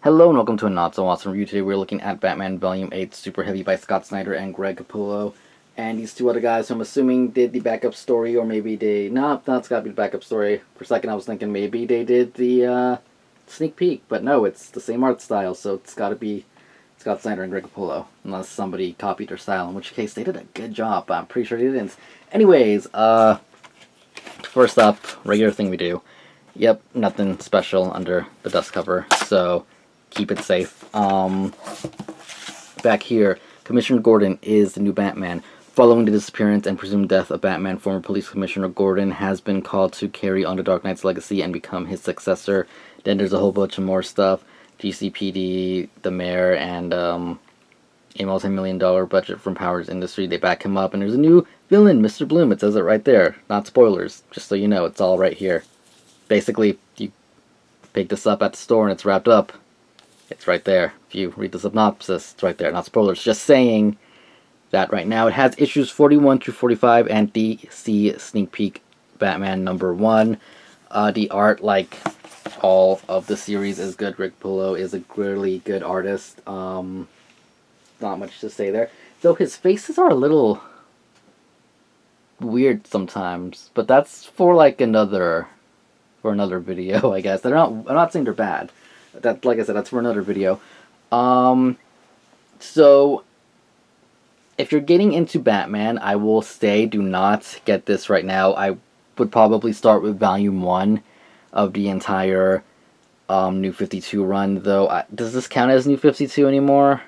Hello and welcome to a not so awesome review. Today we're looking at Batman Volume 8 Superheavy by Scott Snyder and Greg Capullo. And these two other guys who I'm assuming did the backup story, or maybe they... No, it's gotta be the backup story. For a second I was thinking maybe they did the sneak peek, but no, it's the same art style, so it's gotta be Scott Snyder and Greg Capullo. Unless somebody copied their style, in which case they did a good job, but I'm pretty sure they didn't. Anyways, first up, regular thing we do. Yep, nothing special under the dust cover, so keep it safe. Back here, Commissioner Gordon is the new Batman. Following the disappearance and presumed death of Batman, former police commissioner Gordon has been called to carry on the Dark Knight's legacy and become his successor. Then there's a whole bunch of more stuff. GCPD, the mayor, and a multi-million-dollar budget from Powers Industry. They back him up, and there's a new villain, Mr. Bloom. It says it right there. Not spoilers, just so you know. It's all right here. Basically, you pick this up at the store and it's wrapped up. It's right there. If you read the synopsis, it's right there. Not spoilers, just saying that right now. It has issues 41 through 45 and DC Sneak Peek Batman #1. The art, like all of the series, is good. Rick Pullo is a really good artist. Not much to say there. Though his faces are a little weird sometimes, but that's for like another video, I guess. They're not. I'm not saying they're bad. That, like I said, that's for another video. So if you're getting into Batman, I will say do not get this right now. I would probably start with Volume 1 of the entire New 52 run, though. Does this count as New 52 anymore?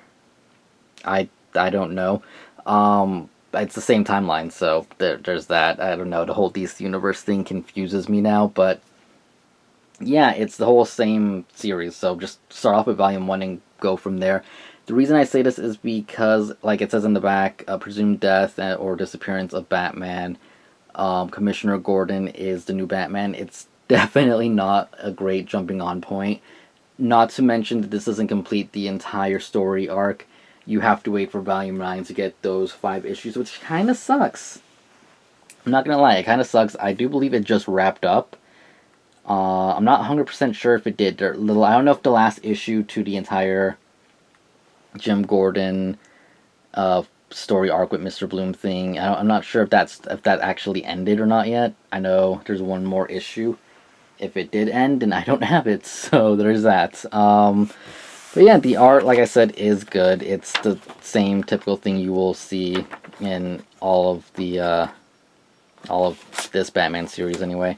I don't know. It's the same timeline, so there's that. I don't know. The whole DC Universe thing confuses me now, but yeah, it's the whole same series, so just start off with Volume 1 and go from there. The reason I say this is because, like it says in the back, presumed death or disappearance of Batman, Commissioner Gordon is the new Batman. It's definitely not a great jumping on point. Not to mention that this doesn't complete the entire story arc. You have to wait for Volume 9 to get those 5 issues, which kind of sucks. I'm not gonna lie, it kind of sucks. I do believe it just wrapped up. I'm not 100% sure if it did. I don't know if the last issue to the entire Jim Gordon story arc with Mr. Bloom thing, I'm not sure if that actually ended or not yet. I know there's one more issue. If it did end, and I don't have it, so there's that. But yeah, the art, like I said, is good. It's the same typical thing you will see in all of this Batman series anyway.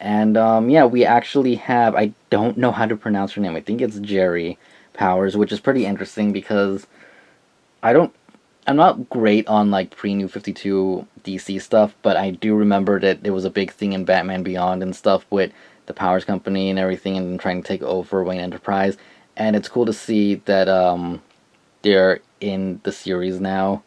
And yeah, we actually have, I don't know how to pronounce her name. I think it's Jerry Powers, which is pretty interesting because I'm not great on like pre-New 52 DC stuff, but I do remember that there was a big thing in Batman Beyond and stuff with the Powers Company and everything, and trying to take over Wayne Enterprise. And it's cool to see that they're in the series now.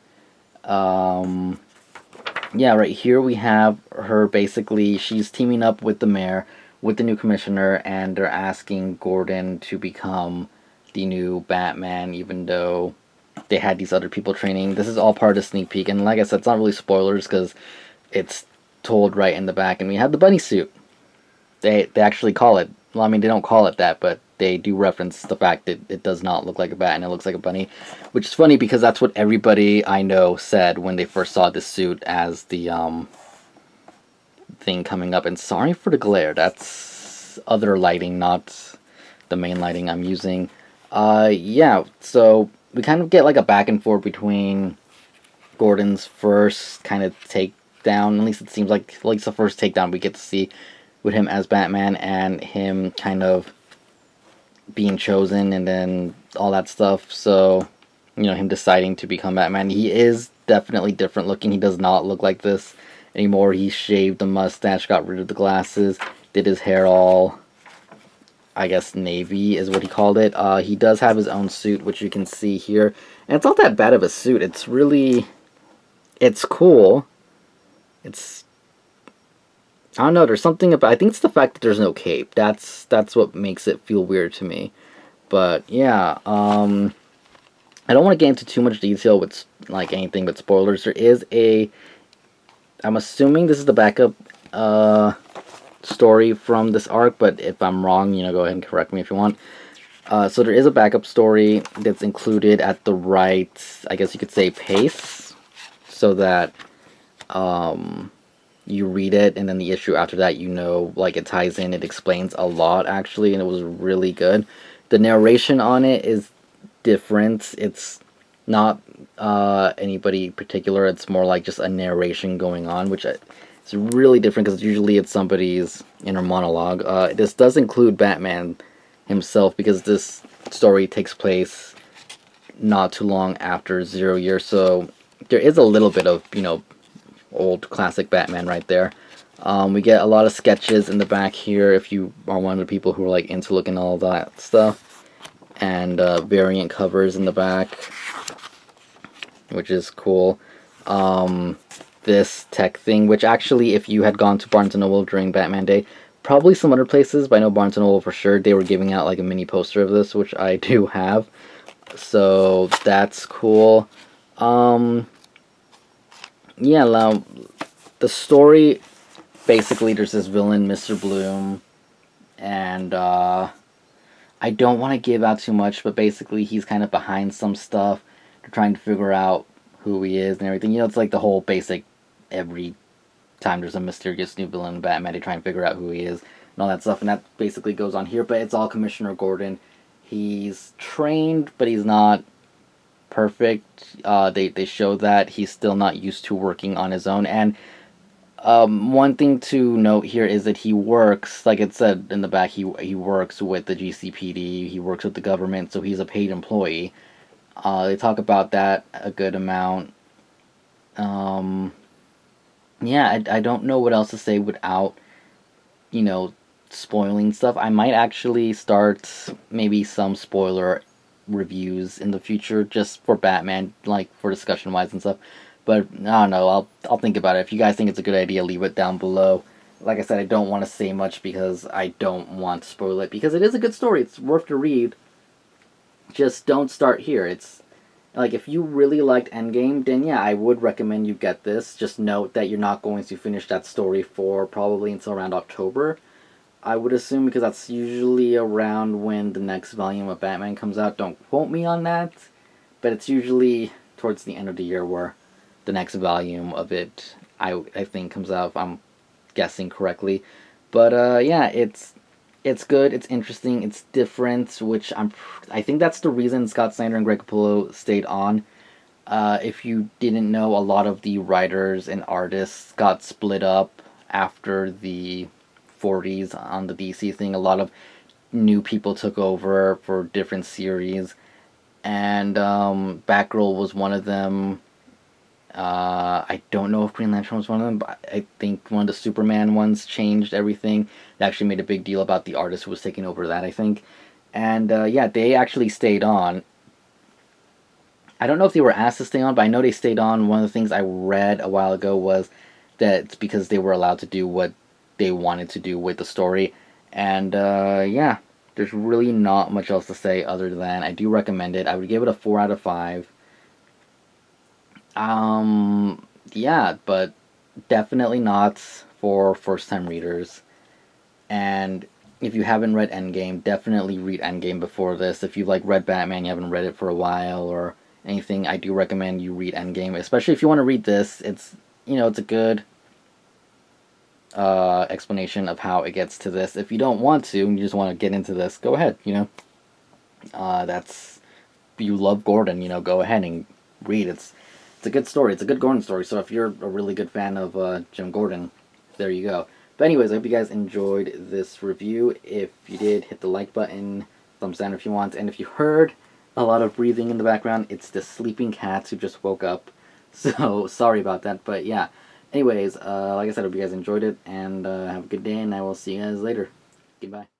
Yeah, right here we have her. Basically, she's teaming up with the mayor, with the new commissioner, and they're asking Gordon to become the new Batman, even though they had these other people training. This is all part of the sneak peek, and like I said, it's not really spoilers because it's told right in the back. And we have the bunny suit. They actually call it. Well, I mean, they don't call it that, but they do reference the fact that it does not look like a bat and it looks like a bunny, which is funny because that's what everybody I know said when they first saw this suit as the thing coming up. And sorry for the glare, that's other lighting, not the main lighting I'm using. Yeah, so we kind of get like a back and forth between Gordon's first kind of takedown, at least it seems like the first takedown we get to see with him as Batman, and him kind of being chosen and then all that stuff. So, you know, him deciding to become Batman. He is definitely different looking. He does not look like this anymore. He shaved the mustache, got rid of the glasses, did his hair all, I guess, navy is what he called it. He does have his own suit, which you can see here. And it's not that bad of a suit. It's really, it's cool. It's, I don't know, there's something about, I think it's the fact that there's no cape. That's what makes it feel weird to me. But yeah, I don't want to get into too much detail with like anything but spoilers. There is I'm assuming this is the backup story from this arc, but if I'm wrong, you know, go ahead and correct me if you want. So there is a backup story that's included at the right, I guess you could say, pace, so that you read it, and then the issue after that, like it ties in, it explains a lot actually, and it was really good. The narration on it is different. It's not anybody particular. It's more like just a narration going on, which is really different because usually it's somebody's inner monologue. This does include Batman himself because this story takes place not too long after 0 Year, so there is a little bit of old classic Batman right there. We get a lot of sketches in the back here if you are one of the people who are like into looking at all that stuff, and variant covers in the back, which is cool. This tech thing, which actually, if you had gone to Barnes & Noble during Batman Day, probably some other places, but I know Barnes & Noble for sure, they were giving out like a mini poster of this, which I do have. So that's cool. Yeah, now, the story, basically, there's this villain, Mr. Bloom, and I don't want to give out too much, but basically he's kind of behind some stuff. They're trying to figure out who he is and everything. It's like the whole basic, every time there's a mysterious new villain in Batman, they try and figure out who he is and all that stuff, and that basically goes on here, but it's all Commissioner Gordon. He's trained, but he's not perfect. They show that he's still not used to working on his own, and one thing to note here is that he works, like it said in the back, he works with the GCPD, he works with the government, so he's a paid employee. They talk about that a good amount. Um, yeah, I don't know what else to say without, you know, spoiling stuff. I might actually start maybe some spoiler reviews in the future just for Batman, like for discussion wise and stuff. But I don't know. I'll think about it. If you guys think it's a good idea, leave it down below. Like I said, I don't want to say much because I don't want to spoil it, because it is a good story. It's worth to read. Just don't start here. It's like, if you really liked Endgame, then yeah, I would recommend you get this. Just note that you're not going to finish that story for probably until around October, I would assume, because that's usually around when the next volume of Batman comes out. Don't quote me on that, but it's usually towards the end of the year where the next volume of it, I think, comes out, if I'm guessing correctly. But yeah, it's good, it's interesting, it's different, which I think that's the reason Scott Snyder and Greg Capullo stayed on. If you didn't know, a lot of the writers and artists got split up after the 40s on the DC thing. A lot of new people took over for different series, and Batgirl was one of them. I don't know if Green Lantern was one of them, but I think one of the Superman ones changed everything. They actually made a big deal about the artist who was taking over that, I think. And yeah, they actually stayed on. I don't know if they were asked to stay on, but I know they stayed on. One of the things I read a while ago was that it's because they were allowed to do what they wanted to do with the story. And yeah, there's really not much else to say other than I do recommend it. I would give it a 4 out of 5. Yeah, but definitely not for first time readers. And if you haven't read Endgame, definitely read Endgame before this. If you like read Batman, you haven't read it for a while or anything, I do recommend you read Endgame, especially if you want to read this. It's a good explanation of how it gets to this. If you don't want to and you just want to get into this, go ahead. That's, you love Gordon, go ahead and read. It's a good story. It's a good Gordon story. So if you're a really good fan of Jim Gordon, there you go. But anyways, I hope you guys enjoyed this review. If you did, hit the like button, thumbs down if you want, and if you heard a lot of breathing in the background, it's the sleeping cats who just woke up. So sorry about that, but yeah. Anyways, like I said, I hope you guys enjoyed it, and have a good day, and I will see you guys later. Goodbye.